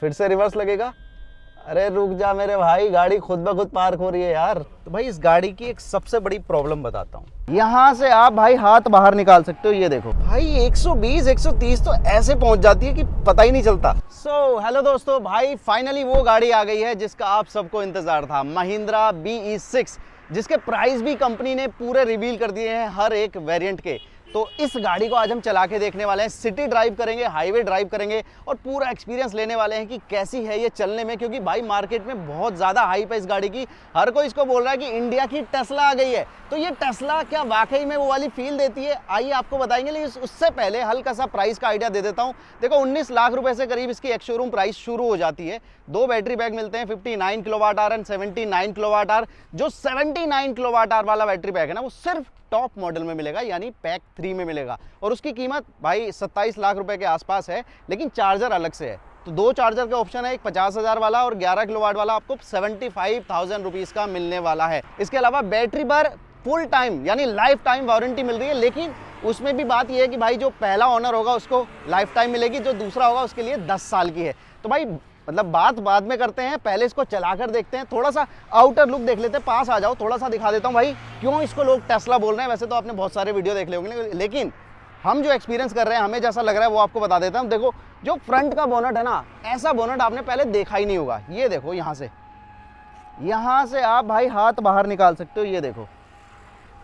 फिर से रिवर्स लगेगा। अरे रुक जा मेरे भाई, गाड़ी खुद ब खुद पार्क हो रही है यार। तो भाई इस गाड़ी की एक सबसे बड़ी प्रॉब्लम बताता हूँ। यहाँ से आप भाई हाथ बाहर निकाल सकते हो, ये देखो भाई 120 130 तो ऐसे पहुंच जाती है कि पता ही नहीं चलता। हेलो दोस्तों, भाई फाइनली वो गाड़ी आ गई है जिसका आप सबको इंतजार था, महिंद्रा BE6, जिसके प्राइस भी कंपनी ने पूरे रिवील कर दिए हैं हर एक वेरिएंट के। तो इस गाड़ी को आज हम चला के देखने वाले हैं, सिटी ड्राइव करेंगे, हाईवे ड्राइव करेंगे और पूरा एक्सपीरियंस लेने वाले हैं कि कैसी है ये चलने में। क्योंकि भाई मार्केट में बहुत ज़्यादा हाइप है इस गाड़ी की, हर कोई इसको बोल रहा है कि इंडिया की टेस्ला आ गई है। तो ये टेस्ला क्या वाकई में वो वाली फील देती है, आइए आपको बताएंगे। लेकिन उससे पहले हल्का सा प्राइस का आइडिया दे देता हूँ। देखो 19 लाख रुपए से करीब इसकी एक शोरूम प्राइस शुरू हो जाती है। 2 बैटरी पैक मिलते हैं, 59 kilowatt hour and 79 kilowatt hour. जो 79 किलोवाट आवर वाला बैटरी पैक है ना, वो सिर्फ टॉप मॉडल में मिलेगा, यानी पैक 3 में मिलेगा। और उसकी कीमत भाई 27 लाख रुपए के आसपास है, लेकिन चार्जर अलग से है। तो 2 चार्जर का ऑप्शन है, एक 50,000 वाला और 11 किलोवाट वाला, आपको 75,000 रुपीज़ का मिलने वाला है। इसके अलावा बैटरी पर फुल टाइम यानी लाइफ टाइम वारंटी मिल रही है। लेकिन उसमें भी बात यह है कि भाई जो पहला ओनर होगा उसको लाइफ टाइम मिलेगी, जो दूसरा होगा उसके लिए 10 साल की है। तो भाई मतलब बात बाद में करते हैं, पहले इसको चलाकर देखते हैं। थोड़ा सा आउटर लुक देख लेते हैं, पास आ जाओ, थोड़ा सा दिखा देता हूं भाई क्यों इसको लोग टेस्ला बोल रहे हैं। वैसे तो आपने बहुत सारे वीडियो देख ले होंगे, लेकिन हम जो एक्सपीरियंस कर रहे हैं, हमें जैसा लग रहा है वो आपको बता देता हूं। देखो जो फ्रंट का बोनट है ना, ऐसा बोनट आपने पहले देखा ही नहीं होगा। ये देखो यहाँ से आप भाई हाथ बाहर निकाल सकते हो, ये देखो।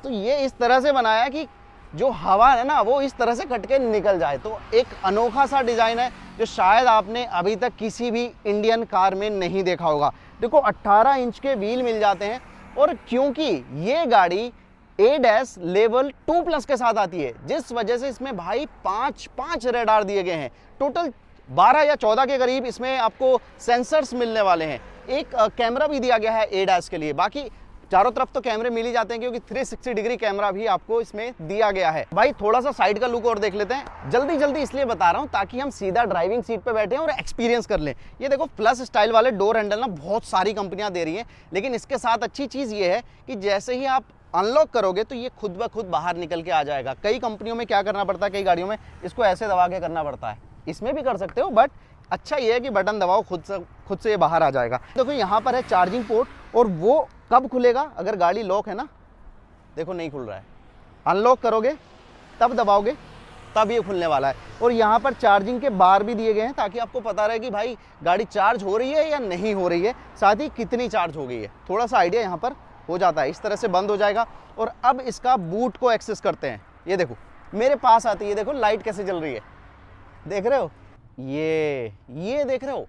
तो ये इस तरह से बनाया है कि जो हवा है ना वो इस तरह से कट के निकल जाए। तो एक अनोखा सा डिज़ाइन है जो शायद आपने अभी तक किसी भी इंडियन कार में नहीं देखा होगा। देखो 18 इंच के व्हील मिल जाते हैं, और क्योंकि ये गाड़ी ADAS लेवल 2+ के साथ आती है, जिस वजह से इसमें भाई 5 रेडार दिए गए हैं। टोटल 12 या 14 के करीब इसमें आपको सेंसर्स मिलने वाले हैं। एक कैमरा भी दिया गया है ADAS के लिए। बाकी चारों तरफ तो कैमरे मिल ही जाते हैं, क्योंकि 360 डिग्री कैमरा भी आपको इसमें दिया गया है। भाई थोड़ा सा साइड का लुक और देख लेते हैं। जल्दी इसलिए बता रहा हूं ताकि हम सीधा ड्राइविंग सीट पे बैठे और एक्सपीरियंस कर लें। ये देखो प्लस स्टाइल वाले डोर हैंडल ना बहुत सारी कंपनियां दे रही हैं, लेकिन इसके साथ अच्छी चीज़ ये है कि जैसे ही आप अनलॉक करोगे तो ये खुद ब खुद बाहर निकल के आ जाएगा। कई कंपनियों में क्या करना पड़ता है, कई गाड़ियों में इसको ऐसे दबा के करना पड़ता है। इसमें भी कर सकते हो, बट अच्छा ये है कि बटन दबाओ खुद से ये बाहर आ जाएगा। देखो यहाँ पर है चार्जिंग पोर्ट, और वो कब खुलेगा, अगर गाड़ी लॉक है ना, देखो नहीं खुल रहा है, अनलॉक करोगे तब दबाओगे तब ये खुलने वाला है। और यहाँ पर चार्जिंग के बार भी दिए गए हैं ताकि आपको पता रहे कि भाई गाड़ी चार्ज हो रही है या नहीं हो रही है, साथ ही कितनी चार्ज हो गई है। थोड़ा सा आइडिया यहाँ पर हो जाता है। इस तरह से बंद हो जाएगा। और अब इसका बूट को एक्सेस करते हैं। ये देखो मेरे पास आती है, देखो लाइट कैसे जल रही है, देख रहे हो, ये देख रहे हो।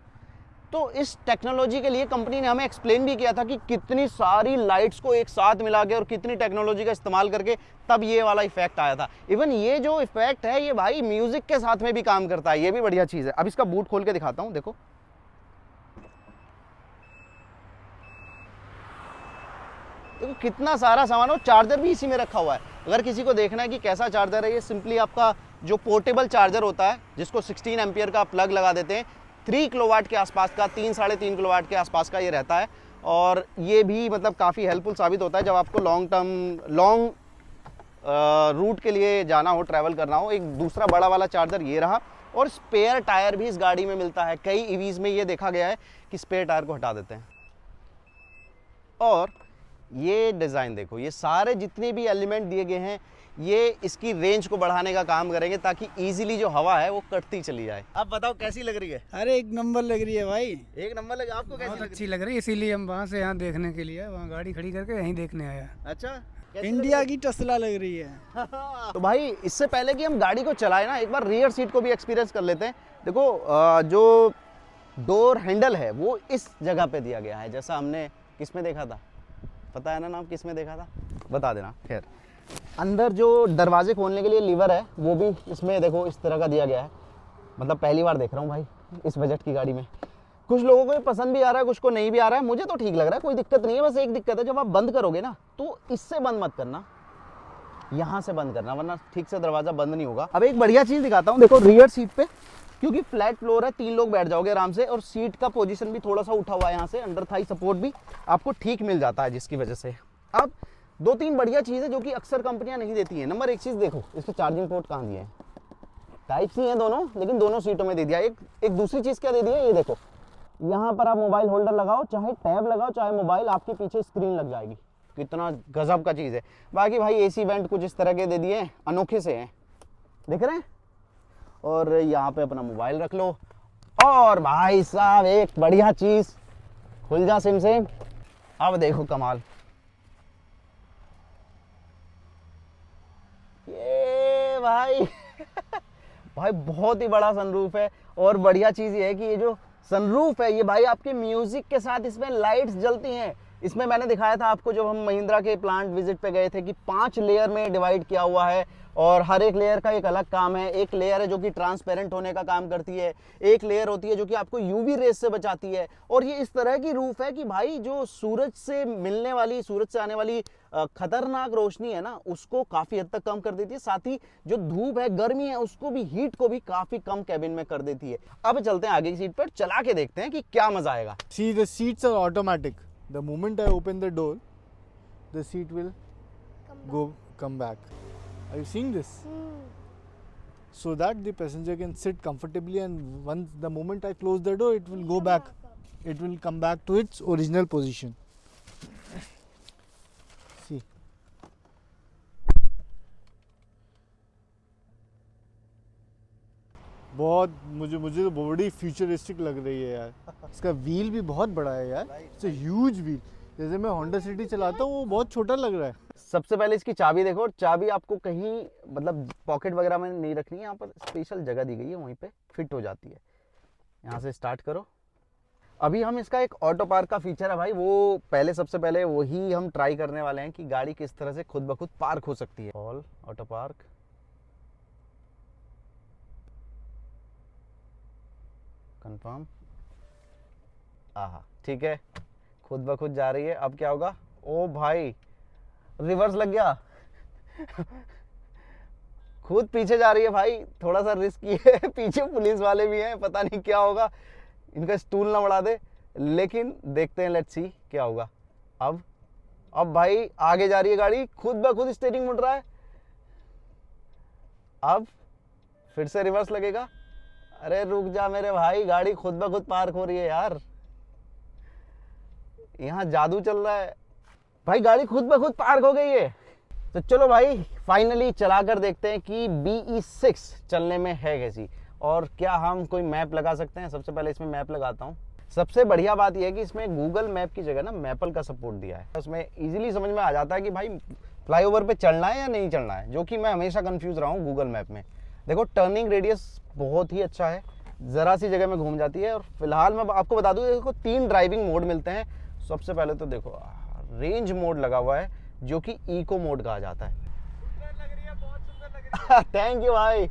तो इस टेक्नोलॉजी के लिए कंपनी ने हमें एक्सप्लेन भी किया था कि कितनी सारी लाइट्स को एक साथ मिला के और कितनी टेक्नोलॉजी का इस्तेमाल करके तब ये वाला इफेक्ट आया था। इवन ये जो इफेक्ट है ये भाई म्यूजिक के साथ में भी काम करता है, ये भी बढ़िया चीज़ है। अब इसका बूट खोल के दिखाता हूँ, देखो कितना सारा सामान, और चार्जर भी इसी में रखा हुआ है। अगर किसी को देखना है कि कैसा चार्जर है, ये सिंपली आपका जो पोर्टेबल चार्जर होता है, जिसको 16 एम्पियर का प्लग लगा देते हैं, 3 किलोवाट के आसपास का, 3-3.5 किलोवाट के आसपास का ये रहता है। और ये भी मतलब काफ़ी हेल्पफुल साबित होता है जब आपको लॉन्ग रूट के लिए जाना हो, ट्रैवल करना हो। एक दूसरा बड़ा वाला चार्जर ये रहा, और स्पेयर टायर भी इस गाड़ी में मिलता है। कई ईवीज़ में ये देखा गया है कि स्पेयर टायर को हटा देते हैं। और ये डिज़ाइन देखो, ये सारे जितने भी एलिमेंट दिए गए हैं ये इसकी रेंज को बढ़ाने का काम करेंगे ताकि इजीली जो हवा है वो कटती चली जाए। अब बताओ कैसी लग रही है? अरे एक नंबर लग रही है भाई, एक नंबर लग। आपको कैसी अच्छी लग रही है, इसीलिए हम वहाँ से यहाँ देखने के लिए वहाँ गाड़ी खड़ी करके यहीं देखने आया। अच्छा, इंडिया की टेस्ला लग रही है। तो भाई इससे पहले कि हम गाड़ी को चलाएं ना, एक बार रियर सीट को भी एक्सपीरियंस कर लेते हैं। देखो जो डोर हैंडल है वो इस जगह पे दिया गया है, जैसा हमने किसमें देखा था, पता है ना नाम, किसमें देखा था बता देना। खैर अंदर जो दरवाजे खोलने के लिए लीवर है वो भी इसमें देखो इस तरह का दिया गया है। मतलब पहली बार देख रहा हूँ भाई इस बजट की गाड़ी में। कुछ लोगों को ये पसंद भी आ रहा है, कुछ को नहीं भी आ रहा है। मुझे तो ठीक लग रहा है, कोई दिक्कत नहीं है। बस एक दिक्कत है, जब आप बंद करोगे ना तो इससे बंद मत करना, यहाँ से बंद करना, वरना ठीक से दरवाजा बंद नहीं होगा। अब एक बढ़िया चीज़ दिखाता हूँ, देखो रियर सीट पे, क्योंकि फ्लैट फ्लोर है, 3 लोग बैठ जाओगे आराम से। और सीट का पोजीशन भी थोड़ा सा उठा हुआ है, यहाँ से अंडर थाई सपोर्ट भी आपको ठीक मिल जाता है, जिसकी वजह से अब 2-3 बढ़िया चीज़ है जो कि अक्सर कंपनियां नहीं देती हैं। नंबर 1 चीज़ देखो, इसके चार्जिंग पोर्ट कहाँ दिए हैं, टाइप सी है दोनों, लेकिन दोनों सीटों में दे दिया। एक दूसरी चीज़ क्या दे दी है, ये देखो यहाँ पर आप मोबाइल होल्डर लगाओ, चाहे टैब लगाओ, चाहे मोबाइल, आपके पीछे स्क्रीन लग जाएगी। कितना गजब का चीज़ है। बाकी भाई एसी वेंट कुछ इस तरह के दे दिए हैं, अनोखे से हैं, दिख रहे हैं। और यहाँ पे अपना मोबाइल रख लो। और भाई साहब एक बढ़िया चीज़, खुल जा सिम से। अब देखो कमाल, ये भाई भाई बहुत ही बड़ा सनरूफ है। और बढ़िया चीज़ ये है कि ये जो सनरूफ है ये भाई आपके म्यूजिक के साथ इसमें लाइट्स जलती हैं। इसमें मैंने दिखाया था आपको जब हम महिंद्रा के प्लांट विजिट पे गए थे कि 5 लेयर में डिवाइड किया हुआ है और हर एक लेयर का एक अलग काम है। एक लेयर है जो कि ट्रांसपेरेंट होने का काम करती है, एक लेयर होती है जो कि आपको यूवी रेस से बचाती है। और ये इस तरह की रूफ है कि भाई जो सूरज से मिलने वाली, सूरज से आने वाली खतरनाक रोशनी है ना, उसको काफी हद तक कम कर देती है। साथ ही जो धूप है, गर्मी है, उसको भी, हीट को भी काफी कम कैबिन में कर देती है। अब चलते हैं आगे की सीट पर, चला के देखते हैं कि क्या मजा आएगा। See, the seats are automatic. The moment I open the door, the seat will come back. Are you seeing this? So that the passenger can sit comfortably, and once the moment I close the door, it will go back. It will come back to its original position. See. बहुत मुझे तो बड़ी futuristic लग रही है यार। इसका wheel भी बहुत बड़ा है यार, इट्स अ ह्यूज व्हील। जैसे मैं होंडा सिटी चलाता हूँ वो बहुत छोटा लग रहा है। सबसे पहले इसकी चाबी देखो। और चाबी आपको कहीं मतलब पॉकेट वगैरह में नहीं रखनी है, यहाँ पर स्पेशल जगह दी गई है, वहीं पे फिट हो जाती है। यहाँ से स्टार्ट करो। अभी हम इसका एक ऑटो पार्क का फीचर है भाई, वो पहले सबसे पहले वही हम ट्राई करने वाले हैं कि गाड़ी किस तरह से खुद ब खुद पार्क हो सकती है। All auto park, confirm. आहा, ठीक है, खुद ब खुद जा रही है। अब क्या होगा? ओ भाई, रिवर्स लग गया खुद पीछे जा रही है भाई, थोड़ा सा रिस्की है पीछे पुलिस वाले भी हैं, पता नहीं क्या होगा, इनका स्टूल ना उड़ा दे, लेकिन देखते हैं, लेट्स सी क्या होगा। अब भाई आगे जा रही है गाड़ी, खुद ब खुद स्टीयरिंग मुड़ रहा है। अब फिर से रिवर्स लगेगा। अरे रुक जा मेरे भाई, गाड़ी खुद ब खुद पार्क हो रही है यार, यहाँ जादू चल रहा है भाई, गाड़ी खुद ब खुद पार्क हो गई है। तो चलो भाई फाइनली चला कर देखते हैं कि BE6 चलने में है कैसी, और क्या हम कोई मैप लगा सकते हैं। सबसे पहले इसमें मैप लगाता हूँ। सबसे बढ़िया बात यह है कि इसमें गूगल मैप की जगह ना मैपल का सपोर्ट दिया है। उसमें इजीली समझ में आ जाता है कि भाई फ्लाईओवर पे चलना है या नहीं चलना है, जो कि मैं हमेशा कंफ्यूज रहा हूँ गूगल मैप में। देखो टर्निंग रेडियस बहुत ही अच्छा है, ज़रा सी जगह में घूम जाती है। और फिलहाल मैं आपको बता दूँ, देखो 3 ड्राइविंग मोड मिलते हैं। सबसे पहले तो देखो रेंज मोड लगा हुआ है, जो कि इको मोड कहा जाता है। थैंक यू भाई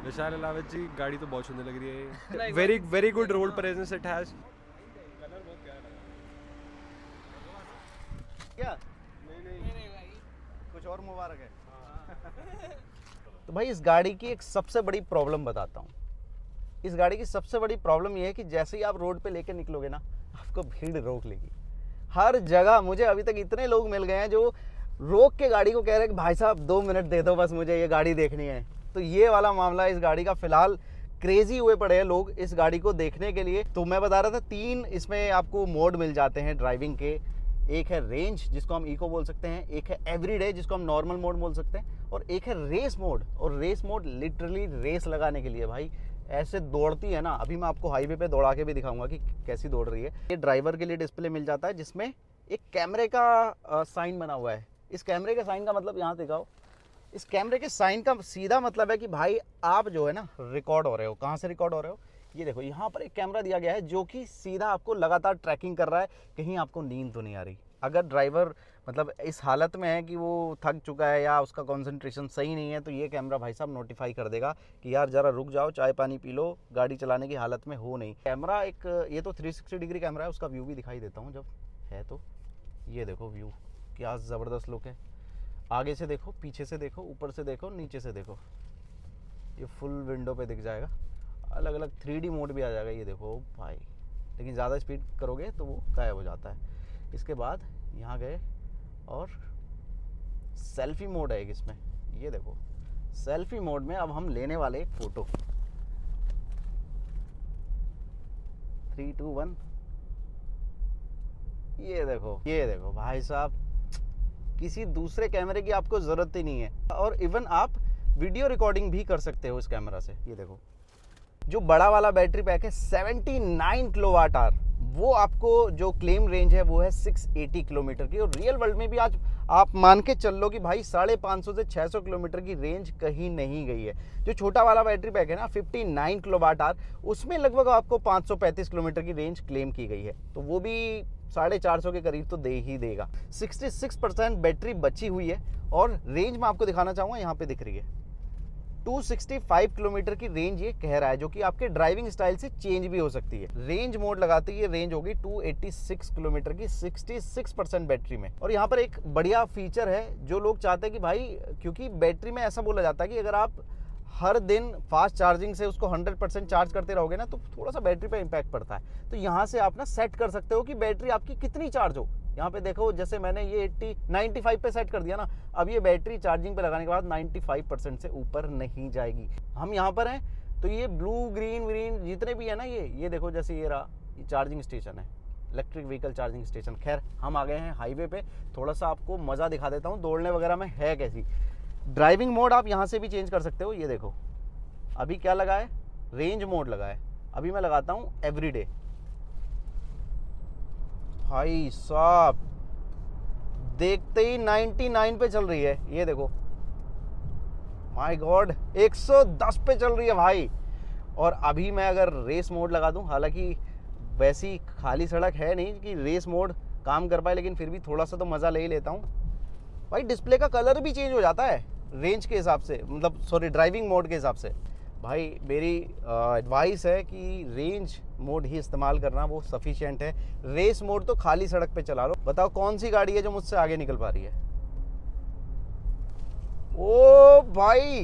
विशाल अलावत जी, गाड़ी तो बहुत सुंदर लग रही है। Very good road presence it has. क्या नहीं भाई, कुछ और मुबारक है तो भाई इस गाड़ी की एक सबसे बड़ी प्रॉब्लम बताता हूँ। इस गाड़ी की सबसे बड़ी प्रॉब्लम ये है कि जैसे ही आप रोड पे लेके निकलोगे ना, आपको भीड़ रोक लेगी हर जगह। मुझे अभी तक इतने लोग मिल गए हैं जो रोक के गाड़ी को कह रहे हैं कि भाई साहब 2 मिनट दे दो, बस मुझे ये गाड़ी देखनी है। तो ये वाला मामला है इस गाड़ी का। फिलहाल क्रेजी हुए पड़े हैं लोग इस गाड़ी को देखने के लिए। तो मैं बता रहा था 3 इसमें आपको मोड मिल जाते हैं ड्राइविंग के। एक है रेंज, जिसको हम इको बोल सकते हैं, एक है एवरीडे, जिसको हम नॉर्मल मोड बोल सकते हैं, और एक है रेस मोड। और रेस मोड लिटरली रेस लगाने के लिए भाई, ऐसे दौड़ती है ना। अभी मैं आपको हाईवे पे दौड़ा के भी दिखाऊंगा कि कैसी दौड़ रही है। ये ड्राइवर के लिए डिस्प्ले मिल जाता है, जिसमें एक कैमरे का साइन बना हुआ है। इस कैमरे के साइन का मतलब यहाँ दिखाओ। इस कैमरे के साइन का सीधा मतलब है कि भाई आप जो है ना रिकॉर्ड हो रहे हो। कहाँ से रिकॉर्ड हो रहे हो? ये देखो, यहाँ पर एक कैमरा दिया गया है जो कि सीधा आपको लगातार ट्रैकिंग कर रहा है, कहीं आपको नींद तो नहीं आ रही। अगर ड्राइवर मतलब इस हालत में है कि वो थक चुका है या उसका कंसंट्रेशन सही नहीं है, तो ये कैमरा भाई साहब नोटिफाई कर देगा कि यार ज़रा रुक जाओ, चाय पानी पी लो, गाड़ी चलाने की हालत में हो नहीं। कैमरा एक ये तो 360 डिग्री कैमरा है। उसका व्यू भी दिखाई देता हूँ जब है तो। ये देखो व्यू, क्या ज़बरदस्त लुक है। आगे से देखो, पीछे से देखो, ऊपर से देखो, नीचे से देखो, ये फुल विंडो पे दिख जाएगा। अलग अलग 3D मोड भी आ जाएगा। ये देखो भाई, लेकिन ज़्यादा स्पीड करोगे तो वो गायब हो जाता है। इसके बाद यहाँ गए और सेल्फी मोड है एक इसमें। ये देखो सेल्फी मोड में अब हम लेने वाले एक फ़ोटो। 3, 2, 1 ये देखो भाई साहब, किसी दूसरे कैमरे की आपको ज़रूरत ही नहीं है। और इवन आप वीडियो रिकॉर्डिंग भी कर सकते हो इस कैमरा से। ये देखो, जो बड़ा वाला बैटरी पैक है 79 किलोवाट आवर, वो आपको जो क्लेम रेंज है वो है 680 किलोमीटर की। और रियल वर्ल्ड में भी आज आप मान के चल लो कि भाई 550 से 600 किलोमीटर की रेंज कहीं नहीं गई है। जो छोटा वाला बैटरी पैक है ना 59 किलोवाट आवर, उसमें लगभग आपको 535 किलोमीटर की रेंज क्लेम की गई है, तो वो भी 450 के करीब तो दे ही देगा। 66% बैटरी बची हुई है। और रेंज मैं आपको दिखाना चाहूँगा, यहाँ पे दिख रही है 265 किलोमीटर की रेंज ये कह रहा है, जो कि आपके ड्राइविंग स्टाइल से चेंज भी हो सकती है। रेंज मोड लगाते ही ये रेंज होगी 286 किलोमीटर की 66% बैटरी में। और यहाँ पर एक बढ़िया फीचर है, जो लोग चाहते हैं कि भाई, क्योंकि बैटरी में ऐसा बोला जाता है कि अगर आप हर दिन फास्ट चार्जिंग से उसको 100% चार्ज करते रहोगे ना, तो थोड़ा सा बैटरी पे इम्पैक्ट पड़ता है। तो यहाँ से आप ना सेट कर सकते हो कि बैटरी आपकी कितनी चार्ज हो। यहाँ पे देखो, जैसे मैंने ये 95 पे सेट कर दिया ना, अब ये बैटरी चार्जिंग पे लगाने के बाद 95% से ऊपर नहीं जाएगी। हम यहाँ पर हैं तो ये ब्लू ग्रीन जितने भी है ना, ये देखो, जैसे ये रहा, ये चार्जिंग स्टेशन है, इलेक्ट्रिक व्हीकल चार्जिंग स्टेशन। खैर, हम आ गए हैं हाईवे पे, थोड़ा सा आपको मज़ा दिखा देता हूँ दौड़ने वगैरह में है कैसी। ड्राइविंग मोड आप यहाँ से भी चेंज कर सकते हो। ये देखो, अभी क्या लगा है, रेंज मोड लगा है। अभी मैं लगाता हूँ एवरीडे। भाई साहब, देखते ही 99 पे चल रही है। ये देखो, माय गॉड, 110 पे चल रही है भाई। और अभी मैं अगर रेस मोड लगा दूं, हालांकि वैसी खाली सड़क है नहीं कि रेस मोड काम कर पाए, लेकिन फिर भी थोड़ा सा तो मज़ा ले ही लेता हूं भाई। डिस्प्ले का कलर भी चेंज हो जाता है रेंज के हिसाब से, मतलब सॉरी, ड्राइविंग मोड के हिसाब से। भाई मेरी एडवाइस है कि रेंज मोड ही इस्तेमाल करना, वो सफिशिएंट है। रेस मोड तो खाली सड़क पे चला लो। बताओ कौन सी गाड़ी है जो मुझसे आगे निकल पा रही है। ओ भाई,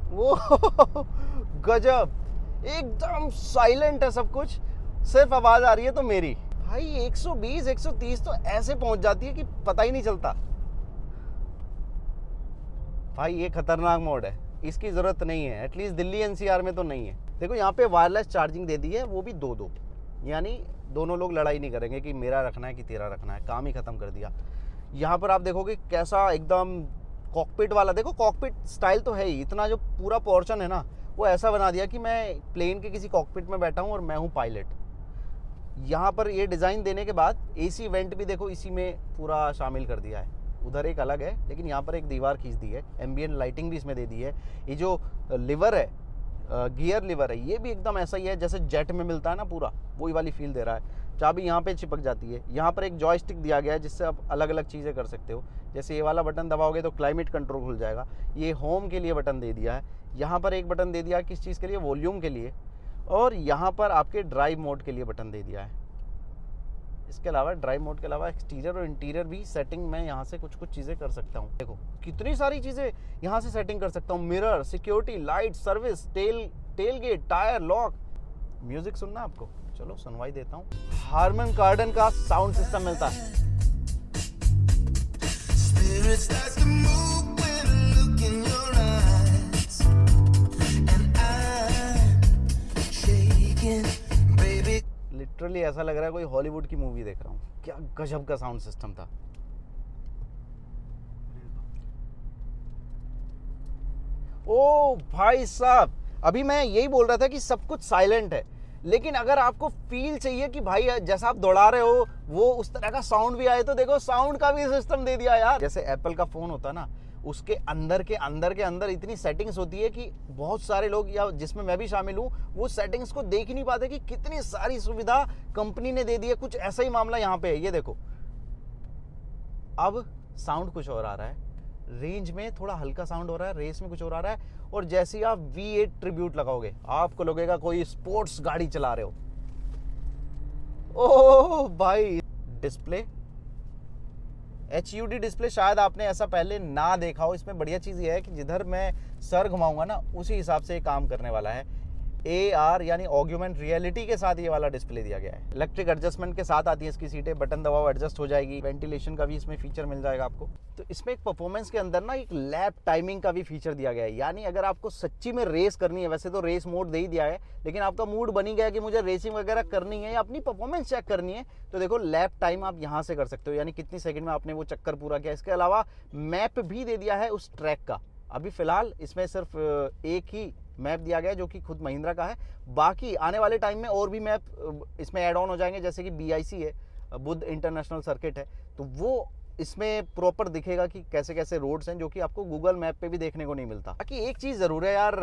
वो गजब, एकदम साइलेंट है सब कुछ, सिर्फ आवाज आ रही है तो मेरी। भाई 120 130 तो ऐसे पहुंच जाती है कि पता ही नहीं चलता। भाई ये खतरनाक मोड है, इसकी ज़रूरत नहीं है, एटलीस्ट दिल्ली एनसीआर में तो नहीं है। देखो यहाँ पे वायरलेस चार्जिंग दे दी है, वो भी दो, यानी दोनों लोग लड़ाई नहीं करेंगे कि मेरा रखना है कि तेरा रखना है, काम ही ख़त्म कर दिया। यहाँ पर आप देखोगे कैसा एकदम कॉकपिट वाला, देखो कॉकपिट स्टाइल तो है ही, इतना जो पूरा पोर्शन है ना, वो ऐसा बना दिया कि मैं प्लेन के किसी कॉकपिट में बैठा हूँ और मैं हूँ पायलट। यहाँ पर ये डिज़ाइन देने के बाद एसी वेंट भी देखो इसी में पूरा शामिल कर दिया है। उधर एक अलग है, लेकिन यहाँ पर एक दीवार खींच दी है। एम्बियंट लाइटिंग भी इसमें दे दी है। ये जो लिवर है, गियर लिवर है, ये भी एकदम ऐसा ही है जैसे जेट में मिलता है ना, पूरा वही वाली फील दे रहा है। चाबी यहाँ पे चिपक जाती है। यहाँ पर एक जॉयस्टिक दिया गया है जिससे आप अलग अलग चीज़ें कर सकते हो। जैसे ये वाला बटन दबाओगे तो क्लाइमेट कंट्रोल खुल जाएगा। ये होम के लिए बटन दे दिया है। यहाँ पर एक बटन दे दिया किस चीज़ के लिए, वॉल्यूम के लिए। और यहाँ पर आपके ड्राइव मोड के लिए बटन दे दिया है। इसके अलावा ड्राइव मोड के अलावा एक्सटीरियर और इंटीरियर भी सेटिंग मैं यहाँ से कुछ चीज़ें कर सकता हूँ। देखो कितनी सारी चीज़ें यहाँ से सेटिंग कर सकता हूँ। Mirror, security, light, service, tailgate, tyre, lock. Music सुनना आपको, चलो सुनवाई देता हूँ। हारमन कार्डन का साउंड सिस्टम मिलता है। लिटरली ऐसा लग रहा है कोई हॉलीवुड की मूवी देख रहा हूँ। क्या गजब का साउंड सिस्टम था। ओ भाई साहब, अभी मैं यही बोल रहा था कि सब कुछ साइलेंट है, लेकिन अगर आपको फील चाहिए कि भाई जैसा आप दौड़ा रहे हो वो उस तरह का साउंड भी आए, तो देखो साउंड का भी सिस्टम दे दिया यार। जैसे एप्पल का फोन होता है ना, उसके अंदर के अंदर इतनी सेटिंग्स होती है कि बहुत सारे लोग, या जिसमें मैं भी शामिल हूँ, वो सेटिंग्स को देख ही नहीं पाते कि कितनी सारी सुविधा कंपनी ने दे दी है। कुछ ऐसा ही मामला यहाँ पे है। ये देखो, अब साउंड कुछ और आ रहा है, रेंज में थोड़ा हल्का साउंड हो रहा है, रेस में कुछ और आ रहा है। और जैसे ही आप V8 ट्रिब्यूट लगाओगे, आपको लगेगा कोई स्पोर्ट्स गाड़ी चला रहे हो। ओह भाई, डिस्प्ले HUD डिस्प्ले, शायद आपने ऐसा पहले ना देखा हो। इसमें बढ़िया चीज़ ये है कि जिधर मैं सर घुमाऊंगा ना, उसी हिसाब से ये काम करने वाला है। AR यानी ऑग्यूमेंट रियलिटी के साथ ये वाला डिस्प्ले दिया गया है। इलेक्ट्रिक एडजस्टमेंट के साथ आती है इसकी सीटें, बटन दबाओ एडजस्ट हो जाएगी। वेंटिलेशन का भी इसमें फीचर मिल जाएगा आपको। तो इसमें एक परफॉर्मेंस के अंदर ना एक लैप टाइमिंग का भी फीचर दिया गया है, यानी अगर आपको सच्ची में रेस करनी है, वैसे तो रेस मोड दे ही दिया है, लेकिन आपका मूड बनी गया कि मुझे रेसिंग वगैरह करनी है या अपनी परफॉर्मेंस चेक करनी है, तो देखो लैप टाइम आप यहाँ से कर सकते हो, यानी कितनी सेकंड में आपने वो चक्कर पूरा किया। इसके अलावा मैप भी दे दिया है उस ट्रैक का। अभी फिलहाल इसमें सिर्फ एक ही मैप दिया गया है जो कि खुद महिंद्रा का है। बाकी आने वाले टाइम में और भी मैप इसमें ऐड ऑन हो जाएंगे, जैसे कि BIC है, बुद्ध इंटरनेशनल सर्किट है, तो वो इसमें प्रॉपर दिखेगा कि कैसे कैसे रोड्स हैं, जो कि आपको गूगल मैप पे भी देखने को नहीं मिलता। बाकी एक चीज़ ज़रूर है यार,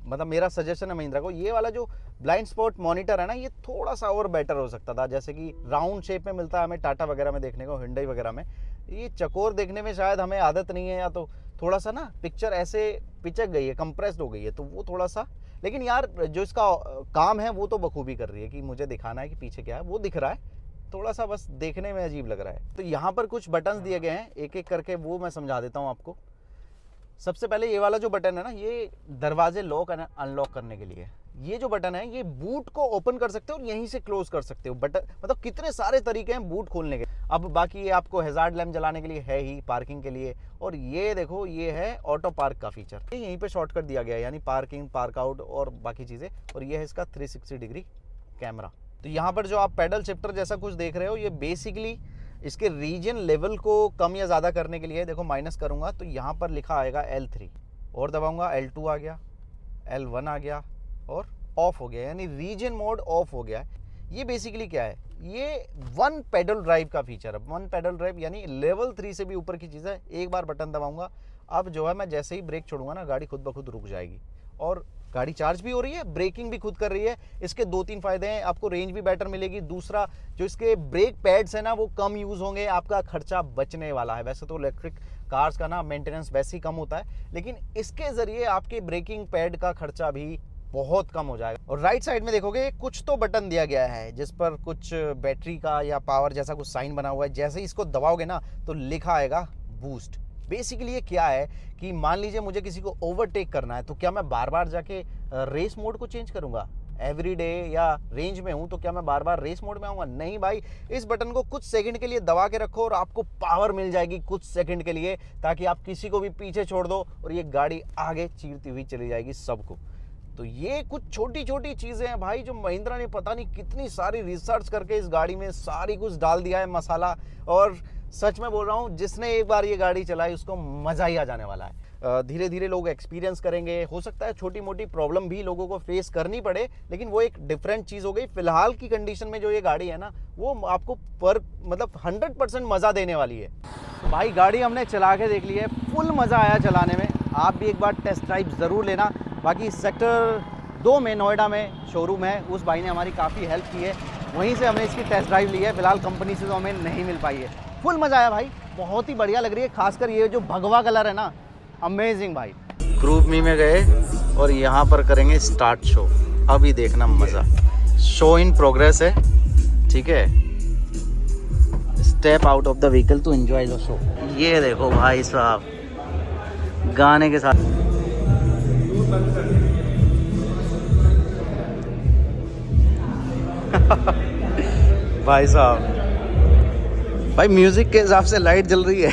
मतलब मेरा सजेशन है महिंद्रा को, ये वाला जो ब्लाइंड स्पॉट मॉनिटर है ना, ये थोड़ा सा और बेटर हो सकता था। जैसे कि राउंड शेप में मिलता है हमें टाटा वगैरह में देखने को, हिंडई वगैरह में, ये चकोर देखने में शायद हमें आदत नहीं है, या तो थोड़ा सा ना पिक्चर ऐसे पिचक गई है, कंप्रेस्ड हो गई है, तो वो थोड़ा सा, लेकिन यार जो इसका काम है वो तो बखूबी कर रही है कि मुझे दिखाना है कि पीछे क्या है, वो दिख रहा है। थोड़ा सा बस देखने में अजीब लग रहा है। तो यहाँ पर कुछ बटन्स दिए गए हैं, एक एक करके वो मैं समझा देता हूँ आपको। सबसे पहले ये वाला जो बटन है ना, ये दरवाजे लॉक एंड अनलॉक करने के लिए। ये जो बटन है ये बूट को ओपन कर सकते हो और यहीं से क्लोज कर सकते हो। बटन मतलब कितने सारे तरीके हैं बूट खोलने के। अब बाकी ये आपको हैजार्ड लैम्प जलाने के लिए है ही, पार्किंग के लिए, और ये देखो ये है ऑटो पार्क का फीचर, यहीं पे शॉर्टकट दिया गया है, यानी पार्किंग, पार्क आउट और बाकी चीज़ें। और ये है इसका 360 डिग्री कैमरा। तो यहाँ पर जो आप पैडल शिफ्टर जैसा कुछ देख रहे हो, ये बेसिकली इसके रीजन लेवल को कम या ज़्यादा करने के लिए। देखो माइनस करूँगा तो यहाँ पर लिखा आएगा L3, और दबाऊँगा L2 आ गया, L1 आ गया और ऑफ हो गया, यानी रीजन मोड ऑफ हो गया है। ये बेसिकली क्या है, ये वन पेडल ड्राइव का फीचर है। वन पेडल ड्राइव यानी लेवल 3 से भी ऊपर की चीज़ है। एक बार बटन दबाऊँगा, अब जो है मैं जैसे ही ब्रेक छोड़ूंगा ना, गाड़ी खुद ब खुद रुक जाएगी और गाड़ी चार्ज भी हो रही है, ब्रेकिंग भी खुद कर रही है। इसके 2-3 फायदे हैं, आपको रेंज भी बेटर मिलेगी। दूसरा, जो इसके ब्रेक पैड्स है ना, वो कम यूज़ होंगे, आपका खर्चा बचने वाला है। वैसे तो इलेक्ट्रिक कार्स का ना मेंटेनेंस वैसे ही कम होता है, लेकिन इसके ज़रिए आपके ब्रेकिंग पैड का खर्चा भी बहुत कम हो जाएगा। और राइट साइड में देखोगे कुछ तो बटन दिया गया है जिस पर कुछ बैटरी का या पावर जैसा कुछ साइन बना हुआ है। जैसे ही इसको दबाओगे ना तो लिखा आएगा बूस्ट। बेसिकली ये क्या है कि मान लीजिए मुझे किसी को ओवरटेक करना है, तो क्या मैं बार बार जाके रेस मोड को चेंज करूंगा? एवरीडे या रेंज में हूं तो क्या मैं बार बार रेस मोड में आऊंगा? नहीं भाई, इस बटन को कुछ सेकंड के लिए दबा के रखो और आपको पावर मिल जाएगी कुछ सेकंड के लिए, ताकि आप किसी को भी पीछे छोड़ दो और ये गाड़ी आगे चीरती हुई चली जाएगी सबको। तो ये कुछ छोटी छोटी चीज़ें हैं भाई, जो महिंद्रा ने पता नहीं कितनी सारी रिसर्च करके इस गाड़ी में सारी कुछ डाल दिया है मसाला। और सच में बोल रहा हूँ, जिसने एक बार ये गाड़ी चलाई उसको मज़ा ही आ जाने वाला है। धीरे धीरे लोग एक्सपीरियंस करेंगे, हो सकता है छोटी मोटी प्रॉब्लम भी लोगों को फेस करनी पड़े, लेकिन वो एक डिफरेंट चीज़ हो गई। फिलहाल की कंडीशन में जो ये गाड़ी है ना, वो आपको मतलब 100% मज़ा देने वाली है। तो भाई गाड़ी हमने चला के देख ली है, फुल मज़ा आया चलाने में। आप भी एक बार टेस्ट ड्राइव ज़रूर लेना। बाकी सेक्टर 2 में नोएडा में शोरूम है, उस भाई ने हमारी काफ़ी हेल्प की है, वहीं से हमने इसकी टेस्ट ड्राइव ली है। फिलहाल कंपनी से तो हमें नहीं मिल पाई है। फुल मज़ा आया भाई, बहुत ही बढ़िया लग रही है, खासकर ये जो भगवा कलर है ना, अमेजिंग भाई। ग्रुप मी में गए और यहाँ पर करेंगे स्टार्ट शो, अभी देखना मज़ा। शो इन प्रोग्रेस है, ठीक है। Step out of the vehicle to enjoy the show. ये देखो भाई साहब, गाने के साथ भाई साहब, भाई म्यूजिक के हिसाब से लाइट जल रही है।